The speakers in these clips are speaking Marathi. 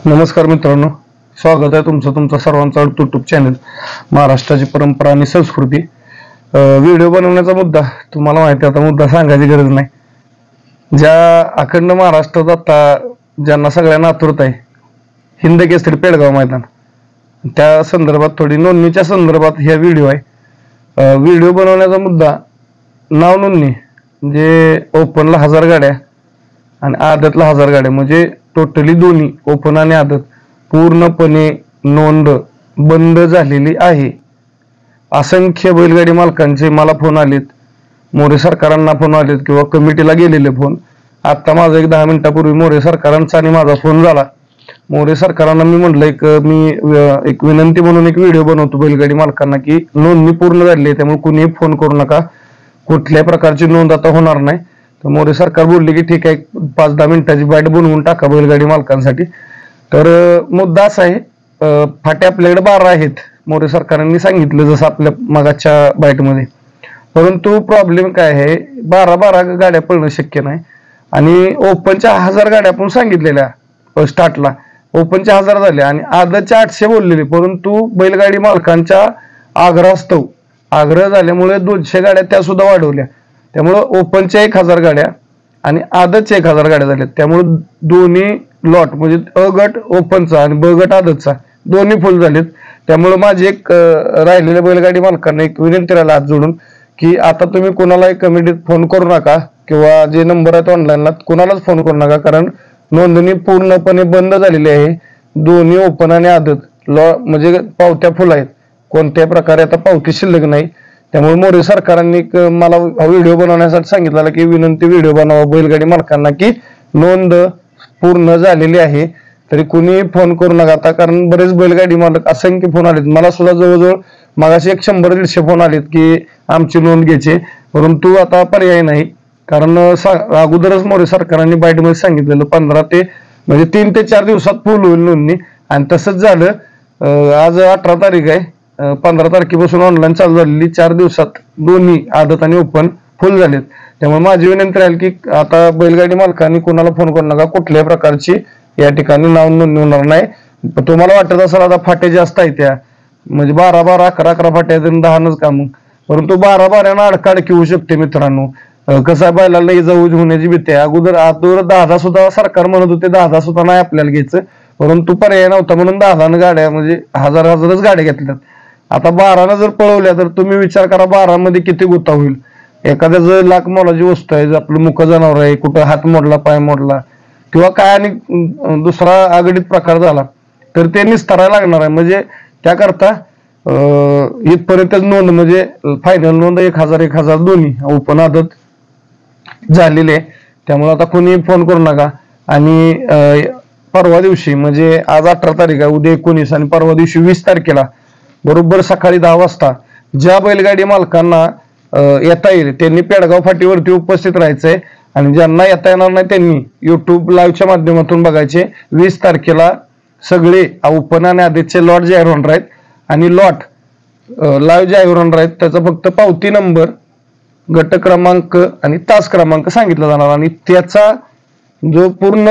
नमस्कार मित्रांनो, स्वागत आहे तुमचं सर्वांचा यूट्यूब चॅनल महाराष्ट्राची परंपरा आणि संस्कृती। व्हिडिओ बनवण्याचा मुद्दा तुम्हाला माहिती आहे, आता मुद्दा सांगायची गरज नाही। ज्या अखंड महाराष्ट्रात आता ज्यांना सगळ्यांना आतुरता आहे हिंद केसरी पेडगाव मैदान, त्या संदर्भात थोडी नोंदणीच्या संदर्भात हा व्हिडिओ आहे। व्हिडिओ बनवण्याचा मुद्दा नाव नोंदणी म्हणजे ओपनला 1000 गाड्या आणि आदतला 1000 गाड्या, म्हणजे टोटली दोन्ही ओपन आणि आदत पूर्णपणे नोंद बंद झालेली आहे। असंख्य बैलगाडी मालकांचे मला फोन आलेत, मोरे सरकारांना फोन आलेत किंवा कमिटीला गेलेले फोन। आता माझा एक 10 मिनिटापूर्वी मोरे सरकारांचा आणि माझा फोन झाला। मोरे सरकारांना मी म्हटलं मी एक विनंती म्हणून एक व्हिडिओ बनवतो बैलगाडी मालकांना की नोंदणी पूर्ण झाली आहे, त्यामुळे कुणीही फोन करू नका, कुठल्याही प्रकारची नोंद आता होणार नाही। तर मोरे सरकार बोलले की ठीक आहे, 5-10 मिनिटाची बाईट बनवून टाका बैलगाडी मालकांसाठी। तर मुद्दा असा आहे, फाटे आपल्याकडे 12 आहेत मोरे सरकारांनी सांगितलं जसं आपल्या मागाच्या बाईटमध्ये, परंतु प्रॉब्लेम काय आहे, 12 गाड्या पळणं शक्य नाही। आणि ओपनच्या 1000 गाड्या आपण सांगितलेल्या स्टार्टला, ओपनच्या 1000 झाल्या आणि आदतच्या 800 बोललेले, परंतु बैलगाडी मालकांच्या आग्रह झाल्यामुळे 200 गाड्या त्या सुद्धा वाढवल्या। त्यामुळे ओपनच्या 1000 गाड्या आणि आदतच्या 1000 गाड्या झाल्या, त्यामुळे दोन्ही लॉट म्हणजे अ गट ओपनचा आणि ब गट आदतचा दोन्ही फुल झालेत। त्यामुळे माझी एक राहिलेल्या बैलगाडी मालकांना एक विनंती राहिला हात जोडून की आता तुम्ही कोणालाही कमिटीत फोन करू नका किंवा जे नंबर आहेत ऑनलाईनला कोणालाच फोन करू नका, कारण नोंदणी पूर्णपणे बंद झालेली आहे। दोन्ही ओपन आणि आदत म्हणजे पावत्या फुल आहेत, कोणत्याही प्रकारे आता पावती शिल्लक नाही। त्यामुळे मोरे सरकारांनी मला व्हिडिओ बनवण्यासाठी सांगितलेलं की विनंती व्हिडिओ बनवा बैलगाडी मालकांना की नोंद पूर्ण झालेली आहे, तरी कुणी फोन करू नका आता, कारण बरेच बैलगाडी मालक असंख्य फोन आलेत। मला सुद्धा जवळजवळ मागाशी 100-150 फोन आलेत की आमची नोंद घ्यायची, परंतु आता पर्याय नाही, कारण अगोदरच मोरे सरकारांनी बाईटमध्ये सांगितलेलं 15 ते म्हणजे 3 ते 4 दिवसात पूर्ण होईल नोंदणी, आणि तसंच झालं। आज 18 तारीख आहे, 15 तारखेपासून ऑनलाईन चालू झालेली 4 दिवसात दोन्ही आदत आणि ओपन फुल झालेत। त्यामुळे माझी विनंती राहील की आता बैलगाडी मालकांनी कोणाला फोन करू नका, कुठल्याही प्रकारची या ठिकाणी नाव नोंदणी होणार नाही। तुम्हाला वाटत असेल आता फाटे जास्त आहेत, त्या म्हणजे 12-12, 11-11 फाटे आहेत, 10नच काम, परंतु 12-12 अडकाडकी होऊ शकते मित्रांनो। कसं आहे, बैलाला इजा होण्याची भीती आहे। अगोदर 10 सुद्धा सरकार म्हणत होते 10 सुद्धा नाही आपल्याला घ्यायचं, परंतु पर्याय नव्हता म्हणून 10 गाड्या म्हणजे 1000 गाड्या घेतल्यात। आता 12 जर पळवल्या तर तुम्ही विचार करा 12 मध्ये किती गुत्ता होईल। एखाद्याचं लाख मोलाची वस्तू आहे, आपलं मुक जनावर आहे, कुठं हात मोडला, पाय मोडला किंवा काय आणि दुसरा आगडीत प्रकार झाला तर ते निस्तारायला लागणार आहे। म्हणजे त्याकरता इथपर्यंतच नोंद म्हणजे फायनल नोंद 1000 दोन्ही ओपन आदत झालेली आहे। त्यामुळे आता कोणी फोन करू नका। आणि परवा दिवशी म्हणजे आज 18 तारीख आहे, उद्या 19 आणि परवा दिवशी 20 तारखेला बरोबर सकाळी 10 वाजता ज्या बैलगाडी मालकांना येता येईल त्यांनी पेडगाव फाटीवरती उपस्थित राहायचंय, आणि ज्यांना येता येणार नाही त्यांनी युट्यूब लाईव्हच्या माध्यमातून बघायचे। 20 तारखेला सगळे ओपन आणि आदतचे लॉट जाहीर होणार आहेत, आणि लॉट लाईव्ह जाहीर होणार आहेत। त्याचा फक्त पावती नंबर, गट क्रमांक आणि तास क्रमांक सांगितला जाणार, आणि त्याचा जो पूर्ण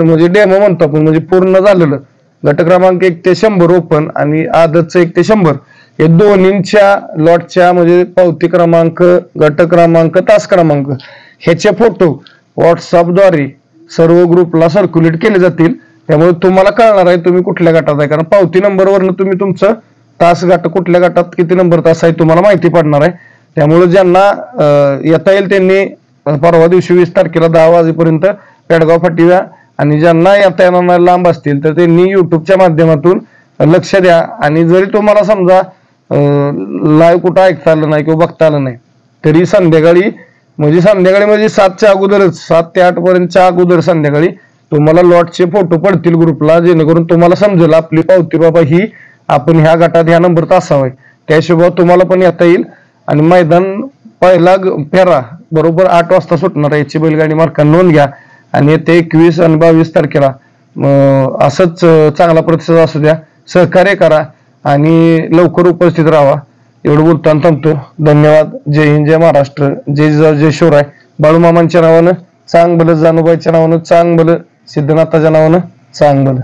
म्हणजे डेमो म्हणतो आपण, म्हणजे पूर्ण झालेलं गट क्रमांक 1 ते 100 ओपन आणि आदतचं 1 ते 100 हे दोन्हींच्या लॉटच्या म्हणजे पावती क्रमांक, गट क्रमांक, तास क्रमांक ह्याचे फोटो व्हॉट्सअपद्वारे सर्व ग्रुपला सर्क्युलेट केले जातील। त्यामुळे तुम्हाला कळणार आहे तुम्ही कुठल्या गटात आहे, कारण पावती नंबरवरनं तुम्ही तुमचं तास गट कुठल्या गटात किती नंबर तास आहे तुम्हाला माहिती पडणार आहे। त्यामुळे ज्यांना येता येईल त्यांनी परवा दिवशी 20 तारखेला 10 वाजेपर्यंत पेडगाव फाटीला, आणि ज्यांना येता येणार लांब असतील तर त्यांनी युट्यूबच्या माध्यमातून लक्ष द्या। आणि जरी तुम्हाला समजा लाईव्ह कुठं ऐकता आलं नाही किंवा बघता आलं नाही तरी संध्याकाळी म्हणजे 7च्या अगोदरच, 7 ते 8 पर्यंतच्या अगोदर संध्याकाळी तुम्हाला लॉटचे फोटो पडतील ग्रुपला, जेणेकरून तुम्हाला समजेल आपली पावती बाबा ही आपण ह्या गटात ह्या नंबरचा असावा, त्याशिवाय तुम्हाला पण येता येईल। आणि मैदान पहिला फेरा बरोबर 8 वाजता सुटणार आहे, याची बैलगाडी मालकांनी नोंद घ्या। आणि ते 21 आणि 22 तारखेला असंच चांगला प्रतिसाद असू द्या, सहकार्य करा आणि लवकर उपस्थित राहा। एवढं बोलताना थांबतो। धन्यवाद। जय हिंद, जय महाराष्ट्र, जय जिजाऊ, जय शिवराय। बाळूमामांच्या नावानं चांग भलं, जानूबाईच्या नावानं चांग भलं, सिद्धनाथाच्या नावानं चांग भलं।